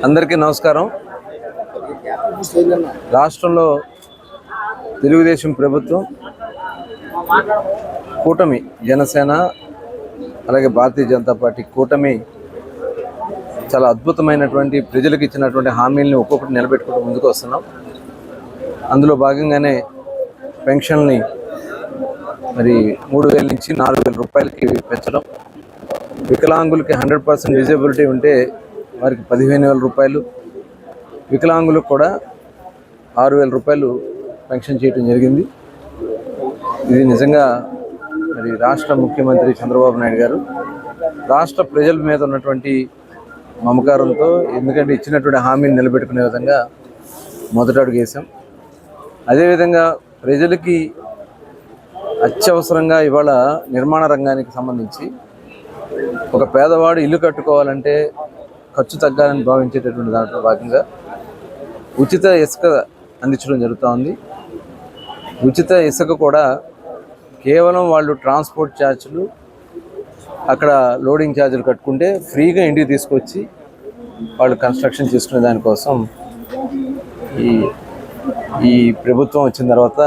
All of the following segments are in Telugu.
అందరికీ నమస్కారం. రాష్ట్రంలో తెలుగుదేశం ప్రభుత్వం కూటమి జనసేన అలాగే భారతీయ జనతా పార్టీ కూటమి చాలా అద్భుతమైనటువంటి ప్రజలకు ఇచ్చినటువంటి హామీలను ఒక్కొక్కటి నిలబెట్టుకుంటూ ముందుకు వస్తున్నాం. అందులో భాగంగానే పెన్షన్ని మరి 3,000 నుంచి 4,000 రూపాయలకి పెంచడం, వికలాంగులకి 100% డిజేబిలిటీ ఉంటే వారికి 15,000 రూపాయలు, వికలాంగులకు కూడా 6,000 రూపాయలు పెన్షన్ చేయడం జరిగింది. ఇది నిజంగా మరి రాష్ట్ర ముఖ్యమంత్రి చంద్రబాబు నాయుడు గారు రాష్ట్ర ప్రజల మీద ఉన్నటువంటి మమకారంతో, ఎందుకంటే ఇచ్చినటువంటి హామీని నిలబెట్టుకునే విధంగా మొదటి అడుగు వేసాం. అదేవిధంగా ప్రజలకి అత్యవసరంగా ఇవాళ నిర్మాణ రంగానికి సంబంధించి ఒక పేదవాడు ఇల్లు కట్టుకోవాలంటే ఖర్చు తగ్గాలని భావించేటటువంటి దాంట్లో భాగంగా ఉచిత ఇసుక అందించడం జరుగుతూ ఉంది. ఉచిత ఇసుక కూడా కేవలం వాళ్ళు ట్రాన్స్పోర్ట్ ఛార్జీలు, అక్కడ లోడింగ్ ఛార్జీలు కట్టుకుంటే ఫ్రీగా ఇంటికి తీసుకొచ్చి వాళ్ళు కన్స్ట్రక్షన్ చేసుకునే దానికోసం ఈ ప్రభుత్వం వచ్చిన తర్వాత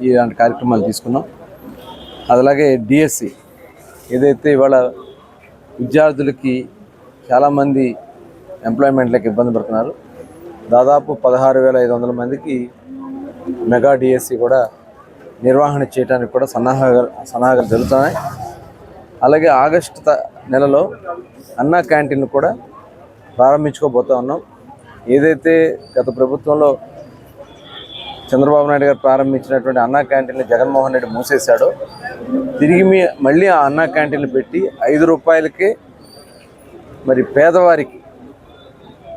ఇలాంటి కార్యక్రమాలు తీసుకున్నాం. అలాగే డిఎస్సి ఏదైతే ఇవాళ విద్యార్థులకి చాలామంది ఎంప్లాయ్మెంట్లకు ఇబ్బంది పడుతున్నారు, దాదాపు 16,500 మందికి మెగా డిఎస్సి కూడా నిర్వహణ చేయడానికి కూడా సన్నాహాలు జరుగుతున్నాయి. అలాగే ఆగస్టు నెలలో అన్నా క్యాంటీన్లు కూడా ప్రారంభించుకోబోతూ ఉన్నాం. ఏదైతే గత ప్రభుత్వంలో చంద్రబాబు నాయుడు గారు ప్రారంభించినటువంటి అన్నా క్యాంటీన్లు జగన్మోహన్ రెడ్డి మూసేశాడో, తిరిగి మళ్ళీ ఆ అన్నా క్యాంటీన్లు పెట్టి 5 రూపాయలకే మరి పేదవారికి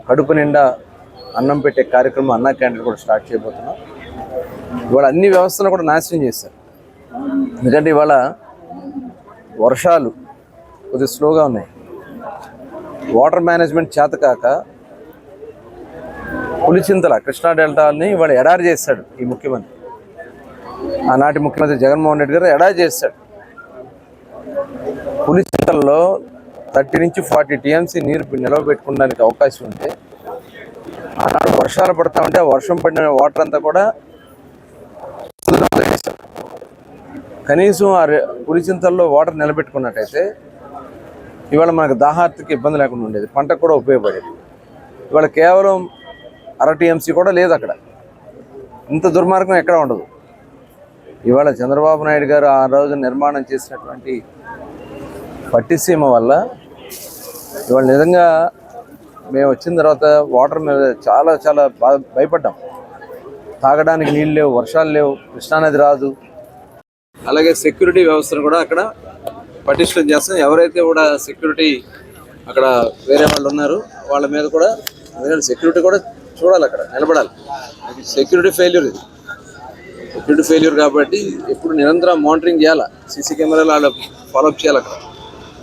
కడుపు నిండా అన్నం పెట్టే కార్యక్రమం అన్నా క్యాంటీన్ కూడా స్టార్ట్ చేయబోతున్నాం. ఇవాళ అన్ని వ్యవస్థలను కూడా నాశనం చేశారు. ఎందుకంటే ఇవాళ వర్షాలు కొద్దిగా స్లోగా ఉన్నాయి, వాటర్ మేనేజ్మెంట్ చేతకాక పులిచింతల కృష్ణా డెల్టాని ఇవాళ ఎడారి చేస్తాడు ఈ ముఖ్యమంత్రి. ఆనాటి ముఖ్యమంత్రి జగన్మోహన్ రెడ్డి గారు ఎడారి చేస్తాడు. పులిచింతలలో 30 నుంచి 40 టీఎంసీ నీరు నిలవబెట్టుకోవడానికి అవకాశం ఉంటే, ఆనాడు వర్షాలు పడతా ఉంటే ఆ వర్షం పడిన వాటర్ అంతా కూడా కనీసం ఆ పులిచింతల్లో వాటర్ నిలబెట్టుకున్నట్టయితే ఇవాళ మనకు దాహార్తికి ఇబ్బంది లేకుండా ఉండేది, పంటకు కూడా ఉపయోగపడేది. ఇవాళ కేవలం 1/2 టీఎంసీ కూడా లేదు అక్కడ. ఇంత దుర్మార్గం ఎక్కడ ఉండదు. ఇవాళ చంద్రబాబు నాయుడు గారు ఆ రోజు నిర్మాణం చేసినటువంటి పట్టిసీమ వల్ల ఇవాళ నిజంగా మేము వచ్చిన తర్వాత వాటర్ మీద చాలా చాలా భయపడ్డాం. తాగడానికి నీళ్ళు లేవు, వర్షాలు లేవు, కృష్ణానది రాదు. అలాగే సెక్యూరిటీ వ్యవస్థను కూడా అక్కడ పటిష్టం చేస్తాం. ఎవరైతే కూడా సెక్యూరిటీ అక్కడ వేరే వాళ్ళు ఉన్నారు వాళ్ళ మీద కూడా, సెక్యూరిటీ కూడా చూడాలి, అక్కడ నిలబడాలి. సెక్యూరిటీ ఫెయిల్యూర్, ఇది సెక్యూరిటీ ఫెయిల్యూర్ కాబట్టి ఎప్పుడు నిరంతరం మానిటరింగ్ చేయాలి, సీసీ కెమెరాలు వాళ్ళు ఫాలోఅప్ చేయాలి. అక్కడ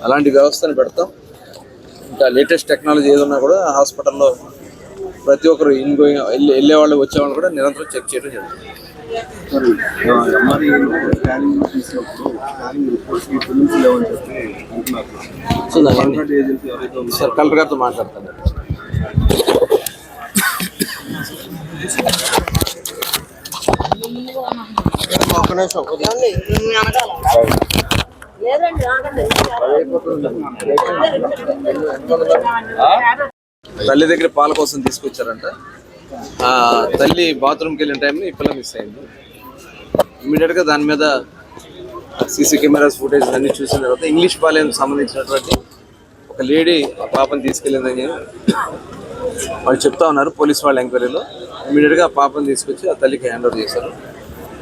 అలాంటి వ్యవస్థను పెడతాం. ఇంకా లేటెస్ట్ టెక్నాలజీ ఏదన్నా కూడా హాస్పిటల్లో ప్రతి ఒక్కరు వెళ్ళే వాళ్ళు వచ్చేవాళ్ళు కూడా నిరంతరం చెక్ చేయడం జరుగుతుంది. ఎంఆర్ఐ స్కానింగ్ తీసినప్పుడు స్కానింగ్ రిపోర్ట్స్ ఫిలిమ్స్ లేవని చెప్పి అంటున్నారు. సో దాన్ని కాంట్రాక్ట్ ఏజెన్సీ ఎవరైతే ఉందో సార్ కలెక్టర్ గారితో మాట్లాడతాను. ఒక్క నిమిషం. తల్లి దగ్గర పాల కోసం తీసుకొచ్చారంట. తల్లి బాత్రూమ్కి వెళ్ళిన టైంలో ఈ పిల్ల మిస్ అయింది. ఇమీడియట్గా దాని మీద సీసీ కెమెరాస్ ఫుటేజ్ అన్ని చూసిన తర్వాత ఇంగ్లీష్ పాలెంకి సంబంధించినటువంటి ఒక లేడీ ఆ పాపను తీసుకెళ్ళిందని వాళ్ళు చెప్తా ఉన్నారు. పోలీస్ వాళ్ళ ఎంక్వైరీలో ఇమీడియట్గా ఆ పాపను తీసుకొచ్చి ఆ తల్లికి హ్యాండ్ ఓవర్ చేశారు.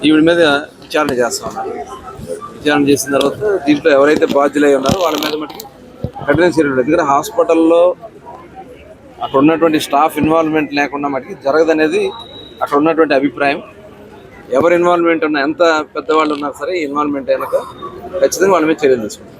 ఈవిడ మీద విచారణ చేస్తా ఉన్నారు. విచారణ చేసిన తర్వాత దీంట్లో ఎవరైతే బాధ్యులై ఉన్నారో వాళ్ళ మీద మటుకు కఠిన చర్యలు. ఎందుకంటే హాస్పిటల్లో అక్కడ ఉన్నటువంటి స్టాఫ్ ఇన్వాల్వ్మెంట్ లేకుండా మటుకు జరగదనేది అక్కడ ఉన్నటువంటి అభిప్రాయం. ఎవరు ఇన్వాల్వ్మెంట్ ఉన్నా, ఎంత పెద్దవాళ్ళు ఉన్నా సరే ఇన్వాల్వ్మెంట్ అయినాక ఖచ్చితంగా వాళ్ళ మీద చర్యలు తీసుకుంటారు.